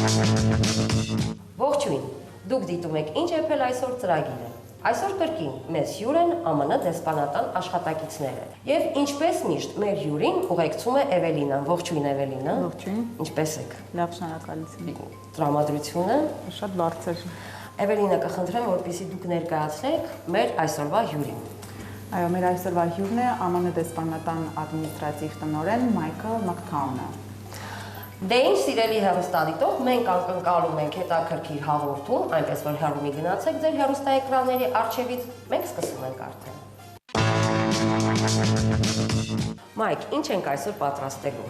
Ողջույն, դուք դիտում եք ինչ եփել այսօր ծրագիրը։ Այսօր կրկին մեզ հյուր են ԱՄՆ դեսպանատան աշխատակիցները։ Եվ ինչպես միշտ մեր հյուրին ուղեկցում է Էվելինան։ Ողջույն Էվելինա։ Ողջույն։ Ինչպես եք։ Լավ, շնորհակալություն։ Տրամադրությունը Շատ բարձր։ Էվելինա, կխնդրեմ, որպեսզի դուք ներկայացնեք մեր այսօրվա հյուրին։ Այո, մեր այսօրվա հյուրն է ԱՄՆ դեսպանատան ադմինիստրատիվ տնօրեն McKeown-ը։ Դե ինչ սիրելի հեռուստադիտող, մենք անկնկալում ենք հետաքրքիր հաղորդում, այնպես որ հեռու մի գնացեք ձեր հեռուստաէկրանների առջևից, մենք սկսում ենք արդեն։ Մայք, ինչ ենք այսօր պատրաստելու։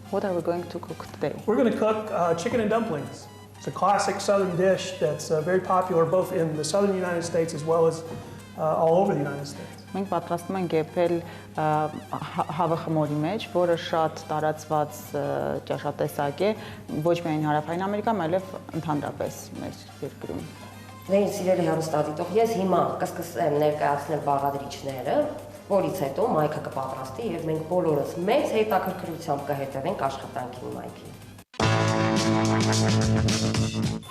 What are we going to cook today? We're going to cook chicken and dumplings. It's a classic southern dish that's very popular both in the southern United States as well as all over the United States. Մենք պատրաստում ենք եփել հավը խմորի մեջ, որը շատ տարածված ճաշատեսակ է ոչ միայն Հարավային Ամերիկայում, այլև ընդհանրապես մեր երկրում։ Դե ինչ սիրելի հեռուստադիտող, ես հիմա կսկսեմ ներկայացնել բաղադրիչները, որից հետո Մայքը կպատրաստի եւ մենք բոլորս մեծ հետաքրքրությամբ կհետևենք աշխատանքին Մայքի։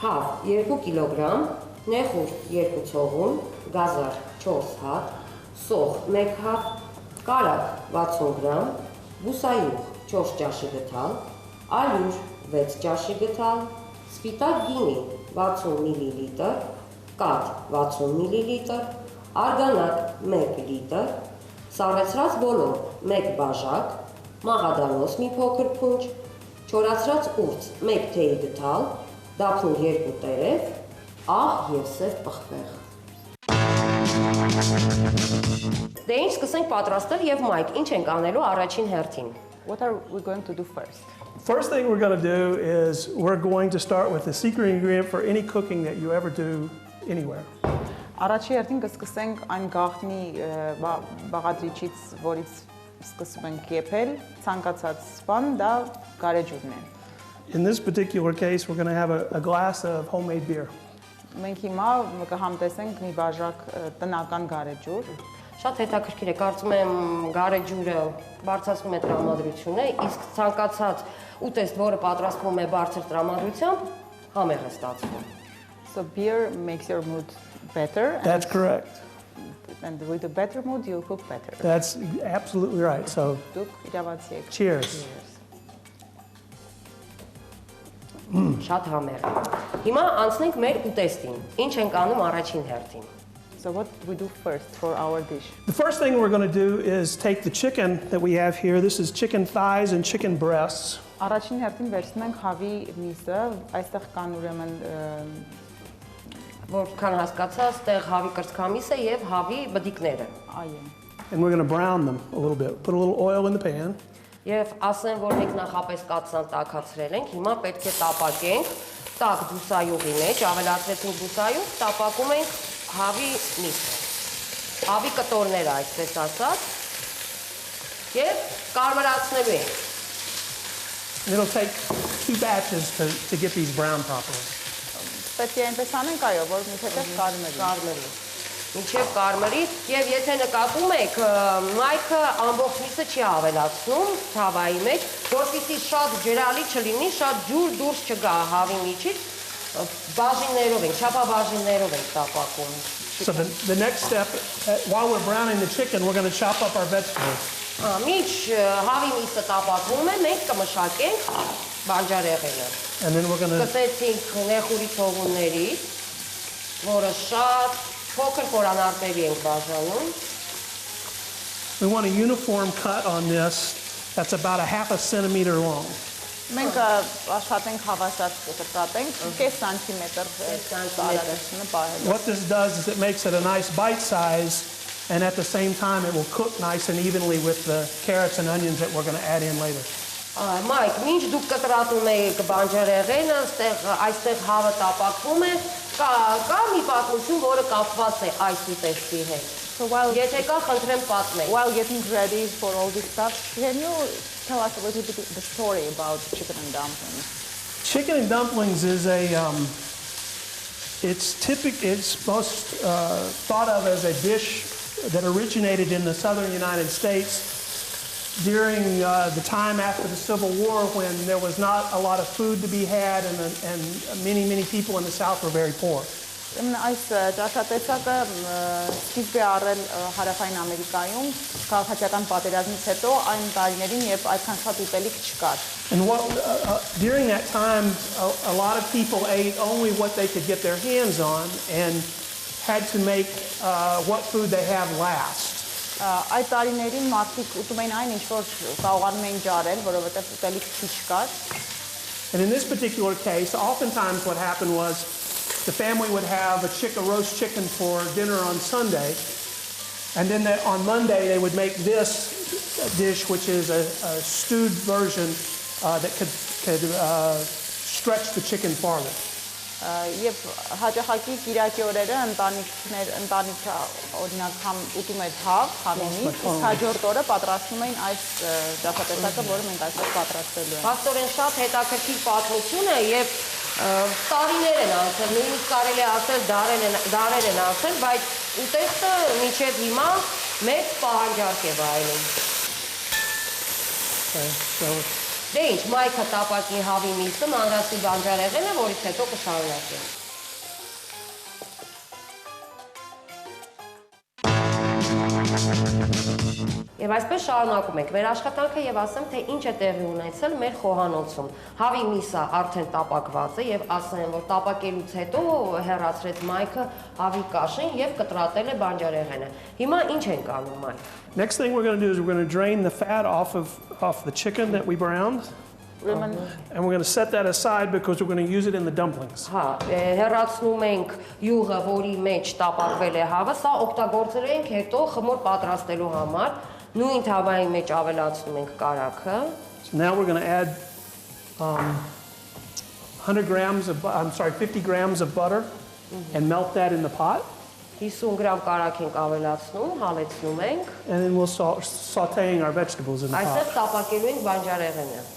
Հավ 2 կիլոգրամ, նեխուրդ 2 ցողուն, գազար 4 հատ, սոխ 1 հատ, կարագ 60 գրամ, բուսայուղ 4 ճաշի գթալ, ալյուր 6 ճաշի գթալ, սպիտակ գինի 60 մլ, կաթ 60 մլ, արգանակ 1 լիտր, սառեցրած բոլոր 1 բաժակ, մաղադանոց մի փոքր փունջ, չորացրած ուրց 1 թեյ գթալ, դափնուր 2 տերև, աղ եւ սև պղպեղ։ Դե ինչ սկսենք պատրաստել եւ Մայք, ինչ ենք անելու առաջին հերթին։ What are we going to do first? First thing we're going to do is we're going to start with the secret ingredient for any cooking that you ever do anywhere. Առաջի հերթին կսկսենք այն գաղտնի բաղադրիչից, որից սկսում ենք եփել, ցանկացած բան դա գարեջուրն է։ In this particular case, we're going to have a glass of homemade beer. Մենք հիմա կհամտեսենք մի բաժակ տնական գարեջուր։ Շատ հետաքրքիր է, կարծում եմ գարեջուրը բարձրացնում է տրամադրությունը, իսկ ցանկացած ուտեստ, որը պատրաստվում է բարձր տրամադրությամբ, համեղ է ստացվում։ So beer makes your mood better. That's correct. And with a better mood, you'll cook better. That's absolutely right. So, Դուք իրավացի եք։ cheers. Շատ համեղ է։ Հիմա անցնենք մեր ուտեստին։ Ինչ ենք անում առաջին հերթին։ So what we do first for our dish? The first thing we're going to do is take the chicken that we have here. This is chicken thighs and chicken breasts. Առաջին հերթին վերցնում ենք հավի միսը, այստեղ կան ուրեմն Որքան հասկացա, ստեղ հավի կրծքամիսը եւ հավի բդիկները։ այո։ And we're going to brown them a little bit. Put a little oil in the pan. Եվ ասեմ, որ մենք նախապես կաթսան տաքացրել ենք, հիմա պետք է տապակենք տաք բուսայուղի մեջ, ավելացրեցինք բուսայուղ, տապակում ենք հավի միսը։ Հավի կտորները, այսպես ասած, եւ կարմրացնելու ենք։ It'll take 2 batches to get these brown properly. Պետք է այնպես անենք, այո, որ մինչև կարմրի։ Մինչև կարմրի, եւ եթե նկատում եք, Մայքը ամբողջ միսը չի ավելացնում թավայի մեջ, որպեսզի շատ ջրալի չլինի, շատ ջուր դուրս չգա հավի միջից, բաժիններով ենք, չափաբաժիններով ենք տապակում։ So the next step, while we're browning the chicken, we're going to chop up our vegetables. Միջ հավի միսը տապակվում է, մենք կմշակենք բանջարեղենը։ And then we're going to Սկսեցինք նեխուրի ցողուններից, որը շատ փոքր կորանարդերի ենք բաժանում։ we want a uniform cut on this that's about a ½ centimeter long. Մենք աշխատենք հավասար կտրատենք, կես սանտիմետր տարածությունը պահելով։ What this does is it makes it a nice bite size, and at the same time it will cook nice and evenly with the carrots and onions that we're going to add in later. Մայք, մինչ դուք կտրատում եք բանջարեղենը, այստեղ հավը տապակվում է, կա մի պատմություն, որը կապված է այս ուտեստի հետ։ Եթե կա, խնդրեմ պատմեք։ While getting ready for all this stuff, can you tell us a little bit the story about chicken and dumplings? Chicken and dumplings is it's most thought of as a dish that originated in the southern United States during the time after the Civil War when there was not a lot of food to be had and many people in the South were very poor. Այս ճաշատեսակը սկիզբ է առել Հարավային Ամերիկայում քաղաքացիական պատերազմից հետո այն տարիներին, երբ այդքան շատ ուտելիք չկար։ And during that time, a lot of people ate only what they could get their hands on and had to make what food they have last. Այդ տարիներին մարդիկ ուտում էին այն, ինչ որ կարողանում էին ջարել, որովհետև ուտելիք քիչ կար։ And in this particular case, oftentimes what happened was the family would have a roast chicken for dinner on Sunday, and then on Monday they would make this dish, which is a stewed version that could stretch the chicken farther. Եվ հաճախակի կիրակի օրերը ընտանիքը օրինակ ուտում էր հավ, համենի, իսկ հաջորդ օրը պատրաստում էին այս ճաշատեսակը, որը մենք այսօր պատրաստելու ենք։ Փաստորեն շատ հետաքրքիր պատմություն է եւ տարիներ են անցել, նույնիսկ կարելի է ասել դարեր են անցել, բայց ուտեստը մինչև հիմա մեծ պահանջարկ է վայելում։ Դե ինչ, Մայքը տապակի հավի միսը, մանրացի բանջարեղեն է, որից հետո կշարունակենք։ Եվ այսպես շարունակում ենք մեր աշխատանքը եւ ասեմ, թե ինչ է տեղի ունեցել մեր խոհանոցում։ Հավի միսը արդեն տապակված է եւ ասեմ, որ տապակելուց հետո հեռացրեց Մայքը հավի կաշին եւ կտրատել է բանջարեղենը։ Հիմա ինչ ենք անում, Մայք։ Next thing we're going to do is we're going to drain the fat off the chicken that we browned. And we're going to set that aside because we're going to use it in the dumplings. Հա, հեռացնում ենք յուղը, որի մեջ տապակվել է հավը, սա օգտագործել ենք հետո խմոր պատրաստելու համար, նույն թավայի մեջ ավելացնում ենք կարագը։ So now we're going to add 50 grams of butter and melt that in the pot. 50 գրամ կարագ ենք ավելացնում, հալեցնում ենք։ And then we'll sautéing our vegetables in the pot. Այսպես տապակելու ենք բանջարեղենը։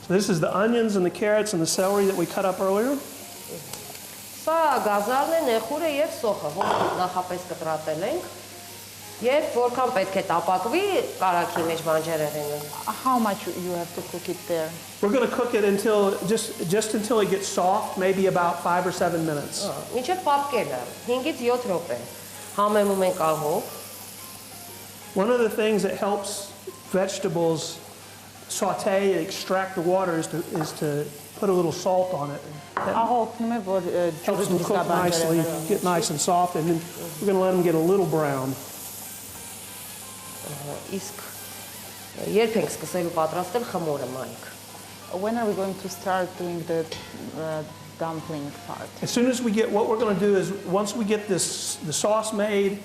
So this is the onions and the carrots and the celery that we cut up earlier. Սա գազարն է, նեխուրը եւ սոխը, որ նախապես կտրատել ենք։ Եվ որքան պետք է տապակվի կարագի մեջ բանջարեղենը։ How much you have to cook it there? We're going to cook it until just until it gets soft, maybe about 5 or 7 minutes. Մինչև պապկելը 5-ից 7 րոպե։ Համեմում ենք ահով։ One of the things that helps vegetables saute and extract the water is to put a little salt on it. That helps them cook nicely, get nice and soft, and then we're going to let them get a little brown. Իսկ երբ ենք սկսելու պատրաստել խմորը, Մայք։ When are we going to start doing the dumpling part? As soon as we get, what we're going to do is once we get the sauce made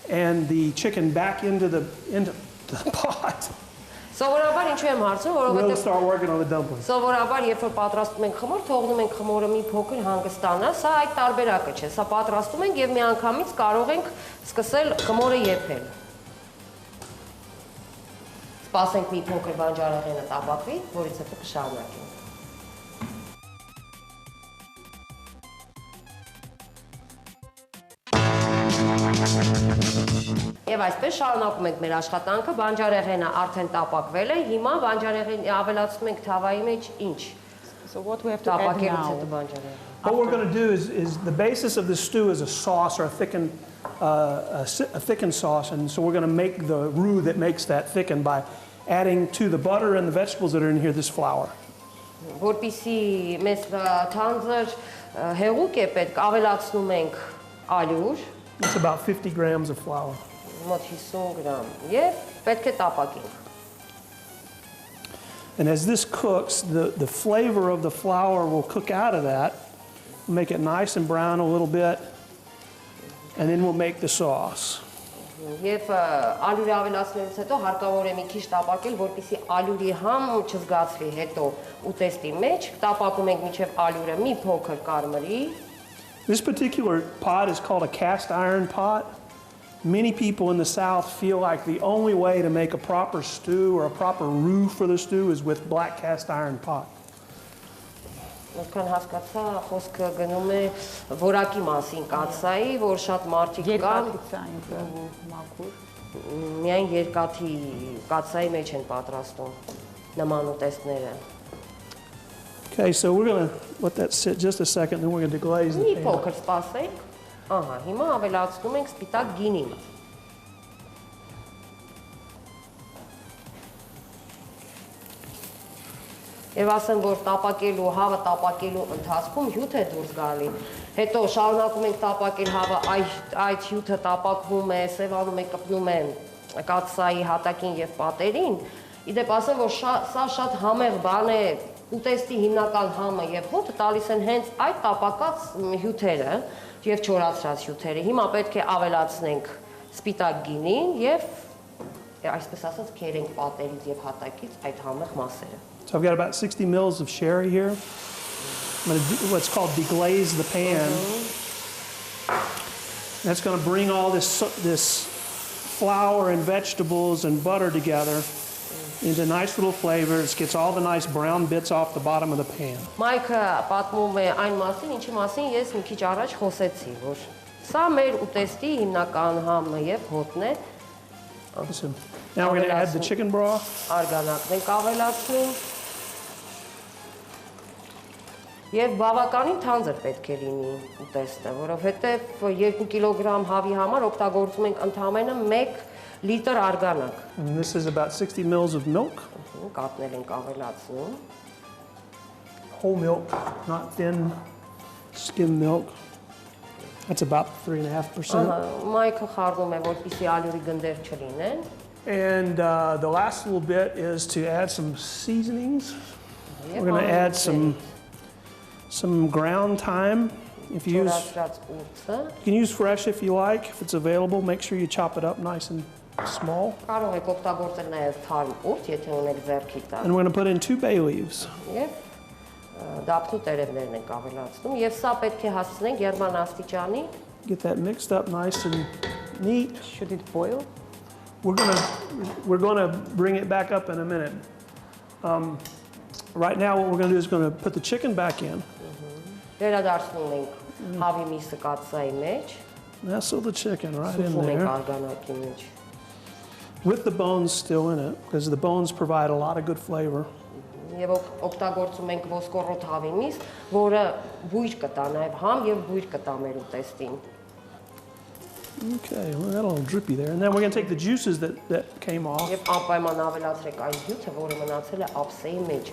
and the chicken back into the pot, Սովորաբար ինչու եմ հարցում, we're going to որովհետև start working on the dumplings. Սովորաբար երբ որ պատրաստում ենք խմոր, թողնում ենք խմորը մի փոքր հանգստանա, սա այդ տարբերակը չէ, սա պատրաստում ենք եւ միանգամից կարող ենք սկսել խմորը եփել։ Սպասենք մի փոքր բանջարեղենը տապակվի, որից հետո կշարունակենք։ Եվ այսպես շարունակում ենք մեր աշխատանքը, բանջարեղենը արդեն տապակվել է, հիմա բանջարեղենը ավելացնում ենք թավայի մեջ ինչ։ So what we have to add now? What we're going to do is the basis of the stew is a sauce or a thickened sauce, and so we're going to make the roux that makes that thicken by adding to the butter and the vegetables that are in here this flour. Որպեսզի մեզ թանձր հեղուկ է պետք, ավելացնում ենք ալյուր։ It's about 50 grams of flour. Մոտ 50 գրամ եւ պետք է տապակենք։ And as this cooks, the flavor of the flour will cook out of that, make it nice and brown a little bit, and then we'll make the sauce. Եվ ալյուրի ավելացնելուց հետո հարկավոր է մի քիչ տապակել, որպեսզի ալյուրի համ չզգացվի հետո ուտեստի մեջ, տապակում ենք մինչև ալյուրը մի փոքր կարմրի։ This particular pot is called a cast iron pot. Many people in the South feel like the only way to make a proper stew or a proper roux for the stew is with black cast iron pot. Որքան հասկացա, խոսքը գնում է որակի մասին կացայի, որ շատ մարդիկ կան։ Միայն երկաթի կաթսայի մեջ են պատրաստում նման ուտեստները։ Okay, so we're going to let that sit just a second, then we're going to deglaze the Մի pan. փոքր սպասենք։ Ահա, հիմա ավելացնում ենք սպիտակ գինին։ Եվ ասեմ, որ հավը տապակելու ընթացքում հյութ է դուրս գալի։ Հետո շարունակում ենք տապակել հավը, այդ հյութը տապակվում է, սևանում է, կպնում է կաթսայի հատակին եւ պատերին։ Իդեպ ասեմ, որ սա շատ համեղ բան է, ուտեստի հիմնական համը եւ հոտը տալիս են հենց այդ տապակած հյութերը եւ չորացրած հյութերը։ Հիմա պետք է ավելացնենք սպիտակ գինին եւ այսպես ասած քերենք պատերից եւ հատակից այդ համեղ մասերը։ So I've got about 60 mils of sherry here. I'm going to do what's called deglaze the pan. That's going to bring all this flour and vegetables and butter together into nice little flavors. Gets all the nice brown bits off the bottom of the pan. Մայքը պատմում է այն մասին, ինչի մասին ես մի քիչ առաջ խոսեցի, որ սա մեր ուտեստի հիմնական համը եւ հոտն է։ Awesome. Now we're going to add the chicken broth. Արգանակն ենք ավելացնում։ Եվ բավականին թանձր պետք է լինի ուտեստը, որովհետև 2 կիլոգրամ հավի համար օգտագործում ենք ընդամենը 1 լիտր արգանակ։ And this is about 60 mils of milk. Կատնել ենք ավելացնում։ Whole milk, not thin skim milk. That's about 3.5%. Մայքը խառնում է, որպեսզի ալյուրի գնդեր չլինեն։ And the last little bit is to add some seasonings. We're going to add some ground thyme. If you use, you can use fresh if you like, if it's available. Make sure you chop it up nice and small. Կարող եք օգտագործել նաև թարմ ուրտ, եթե ունեք ձեռքի տակ։ And we're going to put in 2 bay leaves. Եվ դափնու տերևներն ենք ավելացնում եւ սա պետք է հասցնենք եղման աստիճանի։ Get that mixed up nice and neat. Should it boil? We're gonna bring it back up in a minute. Right now, what we're gonna do is gonna put the chicken back in. Վերադարձնում ենք հավի միսը կաթսայի մեջ։ Nestle the chicken right in Սուվում ենք there. արգանակի մեջ։ With the bones still in it, because the bones provide a lot of good flavor. Եվ օգտագործում ենք ոսկորոտ հավի միս, որը բույր կտա նաև համ եւ բույր կտա մեր ուտեստին։ Okay, well, got a little drippy there. And then we're going to take the juices that came off. Եվ անպայման ավելացրեք այն հյութը, որը մնացել է ափսեի մեջ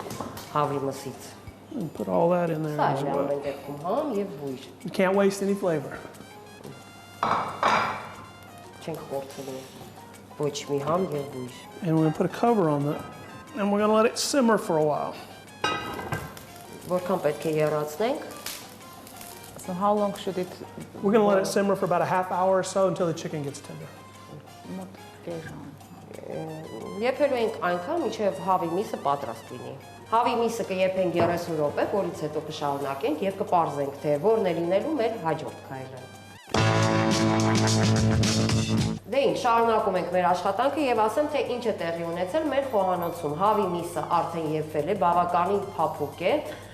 հավի մսից։ And put all that in there Սա as է well. ամեն դեպքում համ եւ բույր։ You can't waste any flavor. Չենք կորցնի ոչ մի համ եւ բույր։ And we're going to put a cover on it. And we're going to let it simmer for a while. Որքան պետք է եռացնենք։ So how long should it? We're going to let it simmer for about a half hour or so until the chicken gets tender. Մոտ կես ժամ։ Եփելու ենք այնքան, մինչև հավի միսը պատրաստ լինի։ Հավի միսը կեփենք 30 րոպե, որից հետո կշարունակենք եւ կպարզենք, թե որն է լինելու մեր հաջորդ քայլը։ Դե ինչ, շարունակում ենք մեր աշխատանքը եւ ասեմ, թե ինչ է տեղի ունեցել մեր խոհանոցում։ Հավի միսը արդեն եփվել է, բավականին փափուկ է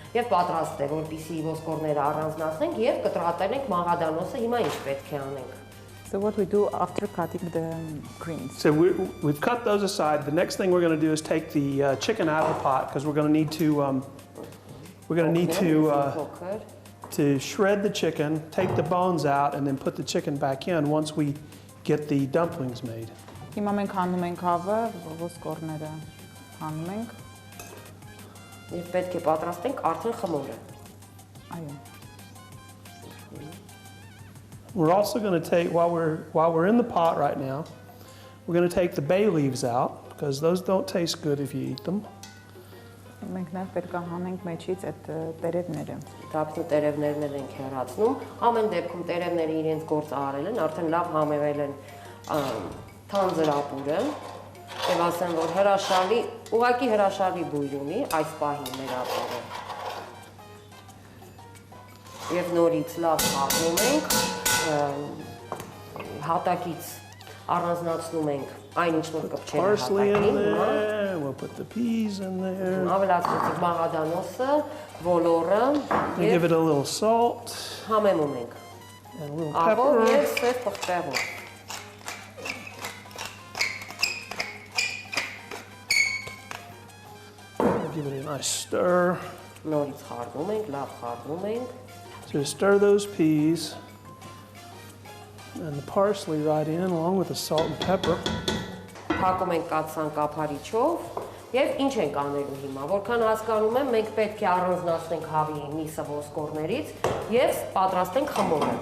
եւ պատրաստ է, որպեսզի ոսկորները առանձնացնենք եւ կտրատել ենք մաղադանոսը։ Հիմա ինչ պետք է անենք։ So what we do after cutting the greens? So we've cut those aside. The next thing we're going to do is take the chicken out of the pot because we're going to need to shred the chicken, take the bones out, and then put the chicken back in once we get the dumplings made. Հիմա մենք հանում ենք հավը, ոսկորները հանում ենք։ Եվ պետք է պատրաստենք արդեն խմորը։ Այո։ We're also going to take, while we're in the pot right now, we're going to take the bay leaves out because those don't taste good if you eat them. Մենք նաև պետք է հանենք մեջից այդ տերևները։ Դափնու տերևներն ենք հեռացնում։ Ամեն դեպքում տերևները իրենց գործը արել են, արդեն լավ համևել են թանձր ապուրը։ Եվ ասեմ, որ հրաշալի, ուղղակի հրաշալի բույր ունի այս պահին մեր ապուրը։ Եվ նորից լավ խառնում ենք, հատակից առանձնացնում ենք այն ինչ որ կպչել է Parsley in հատակին։ there, we'll put the peas in there. Ավելացրեցինք մաղադանոսը, ոլորը Give it a little salt համեմում ենք։ and a little Աղով pepper. եւ սև պղպեղով։ Give it a nice stir. Նորից խառնում ենք, լավ խառնում ենք։ So stir those peas and the parsley right in along with the salt and pepper. Փակում ենք կաթսան կափարիչով եւ ինչ ենք անելու հիմա։ Որքան հասկանում եմ, մենք պետք է առանձնացնենք հավի միսը ոսկորներից եւ պատրաստենք խմորը։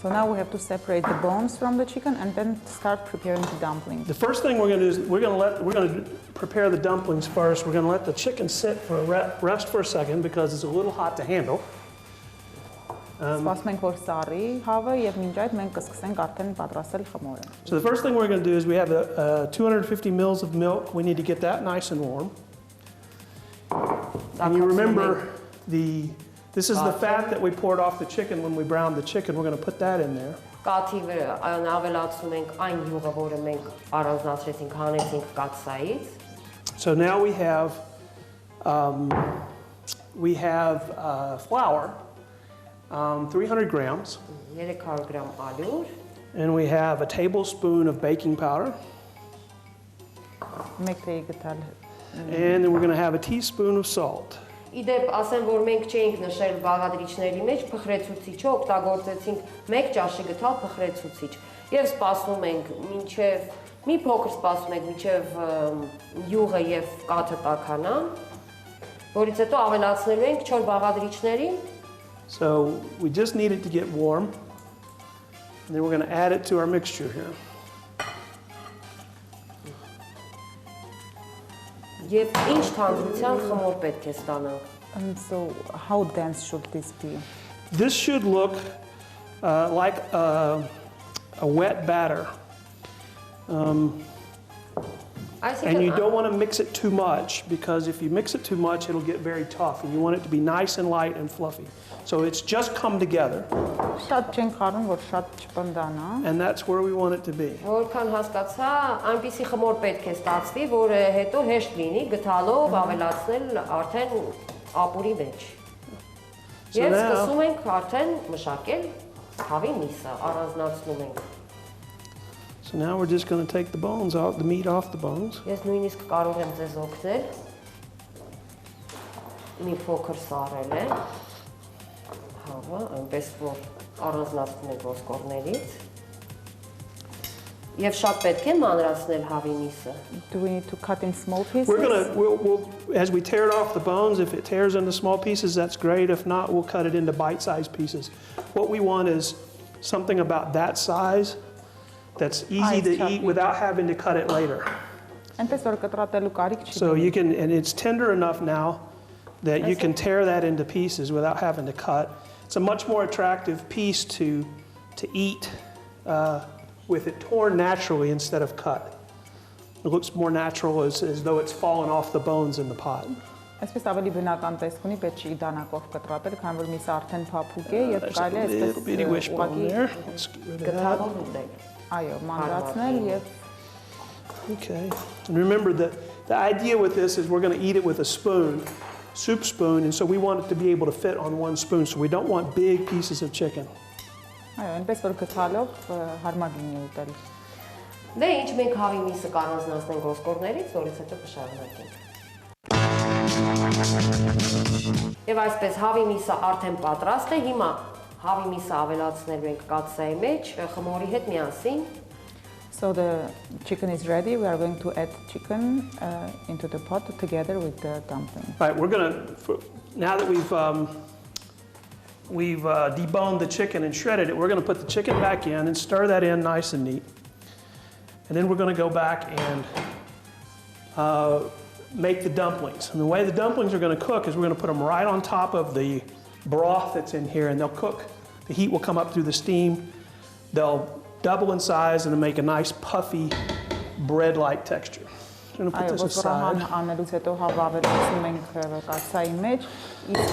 So now we have to separate the bones from the chicken and then start preparing the dumplings. The first thing we're going to do is we're going to prepare the dumplings first. We're going to let the chicken sit for a rest for a second because it's a little hot to handle. Սպասում ենք որ սառի հավը եւ մինչ այդ մենք կսկսենք արդեն պատրաստել խմորը։ So the first thing we're going to do is we have 250 mils of milk. We need to get that nice and warm. And you remember this is the fat that we poured off the chicken when we browned the chicken. We're going to put that in there. Կաթի վրա ավելացնում ենք այն յուղը, որը մենք առանձնացրեցինք, հանեցինք կաթսայից։ So now we have flour, 300 grams. 300 գրամ ալյուր, And we have a tablespoon of baking powder. Մեկ թեյ գտալ։ And then we're going to have a teaspoon of salt. Իդեպ ասեմ, որ մենք չէինք նշել բաղադրիչների մեջ փխրեցուցիչը, օգտագործեցինք 1 ճաշի գթալ փխրեցուցիչ։ Եվ սպասում ենք մինչև մի փոքր սպասում ենք մինչև յուղը եւ կաթը տաքանան, որից հետո ավելացնելու ենք 4 բաղադրիչներին։ So we just need it to get warm. And then we're going to add it to our mixture here. Եվ ինչ թանձրության խմոր պետք է ստանանք։ And so how dense should this be? This should look like a wet batter. And you don't want to mix it too much because if you mix it too much, it'll get very tough. And you want it to be nice and light and fluffy. So it's just come together. Շատ չենք խառնում, որ շատ չպնդանա։ And that's where we want it to be. Որքան հասկացա, այնպիսի խմոր պետք է ստացվի, որը հետո հեշտ լինի գթալով ավելացնել արդեն ապուրի մեջ։ Եվ սկսում ենք արդեն մշակել հավի միսը, առանձնացնում ենք։ So now we're just going to take the bones out, the meat off the bones. Ես նույնիսկ կարող եմ ձեզ օգնել։ Մի փոքր սառել է։ Հավը, այնպես որ առանձնացնում ենք ոսկորներից։ Եվ շատ պետք է մանրացնել հավի միսը։ Do we need to cut in small pieces? We'll as we tear it off the bones, if it tears into small pieces, that's great. If not, we'll cut it into bite-sized pieces. What we want is something about that size that's easy to eat without having to cut it later. Այնպես որ կտրատելու կարիք չի։ So you can, and it's tender enough now that you can tear that into pieces without having to cut. It's a much more attractive piece to eat with it torn naturally instead of cut. It looks more natural as though it's fallen off the bones in the pot. Այսպես ավելի բնական տեսք ունի, պետք չի դանակով կտրատել, քանի որ միսը արդեն փափուկ է եւ կարելի է այսպես գթալով ուտել։ Այո, մանրացնել եւ Okay. And remember that the idea with this is we're going to eat it with a spoon, soup spoon, and so we want it to be able to fit on one spoon, so we don't want big pieces of chicken. այո, այնպես որ գթալով հարմար լինի ուտել։ Դե ինչ մենք հավի միսը կանանցնենք ոսկորներից, որից հետո կշարունակենք։ Եվ այսպես հավի միսը արդեն պատրաստ է, հիմա հավի միսը ավելացնելու ենք կաթսայի մեջ, խմորի հետ միասին։ So the chicken is ready. We are going to add chicken into the pot together with the dumpling. Right, we're going to, now that we've deboned the chicken and shredded it, we're going to put the chicken back in and stir that in nice and neat. And then we're going to go back and make the dumplings. And the way the dumplings are going to cook is we're going to put them right on top of the broth that's in here, and they'll cook. The heat will come up through the steam. They'll double in size and make a nice puffy bread-like texture. I'm going to put this aside. Անելուց հետո հավավերացնում ենք կաթսայի մեջ, իսկ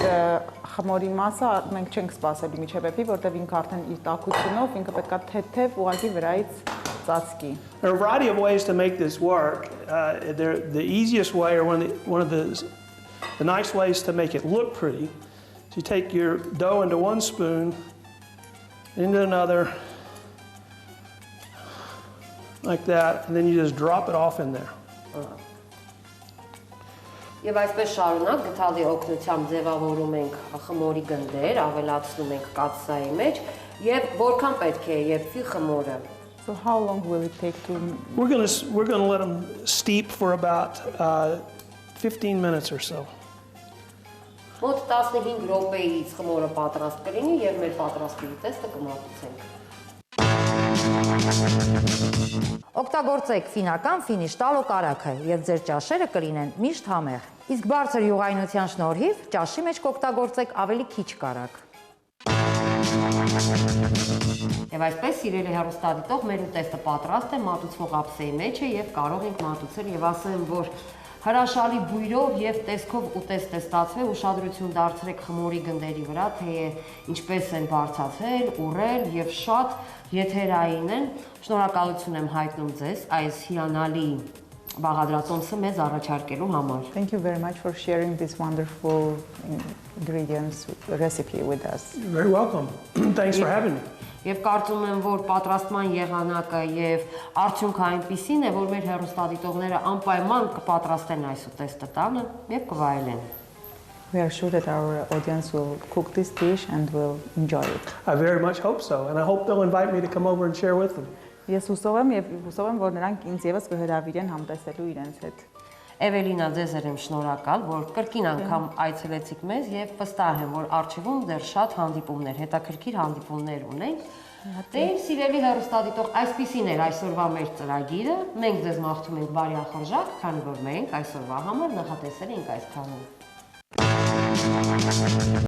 խմորի մասը մենք չենք սպասելի միջևեպի, որտեղ ինքը արդեն իր տաքությունով ինքը պետքա թեթև ուղղակի վրայից ծածկի։ There are a variety of ways to make this work. The easiest way, or one of the nice ways to make it look pretty, is you take your dough into one spoon, into another, like that, and then you just drop it off in there. Եվ այսպես շարունակ գդալի օգնությամբ ձևավորում ենք խմորի գնդեր, ավելացնում ենք կաթսայի մեջ եւ որքան պետք է եփվի խմորը։ So how long will it take to We're gonna let them steep for about 15 minutes or so. Մոտ 15 րոպեից խմորը պատրաստ կլինի եւ մեր պատրաստի տեստը կմատուցենք։ Օգտագործեք ֆինական ֆինիշ տալու կարագը եւ ձեր ճաշերը կլինեն միշտ համեղ։ Իսկ բարձր յուղայնության շնորհիվ ճաշի մեջ կօգտագործեք ավելի քիչ կարագ։ Եվ այսպես սիրելի հեռուստադիտող, մեր ուտեստը պատրաստ է, մատուցվող ափսեի մեջ է եւ կարող ենք մատուցել եւ ասեմ, որ հրաշալի բույրով եւ տեսքով ուտեստ է ստացվել, ուշադրություն դարձրեք խմորի գնդերի վրա, թե ինչպես են բարձացել, ուռել եւ շատ եթերային են։ Շնորհակալություն եմ հայտնում ձեզ այս հիանալի բաղադրատոմսը մեզ առաջարկելու համար։ Thank you very much for sharing this wonderful ingredients recipe with us. You're very welcome. Thanks for having me. Եվ կարծում եմ, որ պատրաստման եղանակը եւ արդյունքը այնպիսին է, որ մեր հեռուստադիտողները անպայման կպատրաստեն այս ուտեստը տանը եւ կվայելեն։ We are sure that our audience will cook this dish and will enjoy it. I very much hope so, and I hope they'll invite me to come over and share with them. Ես հուսով եմ, որ նրանք ինձ եւս կհրավիրեն համտեսելու իրենց հետ։ Էվելինա, ձեզ եմ շնորհակալ, որ կրկին անգամ այցելեցիք մեզ եւ վստահ եմ, որ արխիվում դեռ շատ հանդիպումներ, հետաքրքիր հանդիպումներ ունենք։ Դե սիրելի հեռուստադիտող, այսպիսին էր այսօրվա մեր ծրագիրը։ Մենք ձեզ մաղթում ենք բարի ախորժակ, քանի որ մենք այսօրվա համար նախատեսել ենք այսքանը։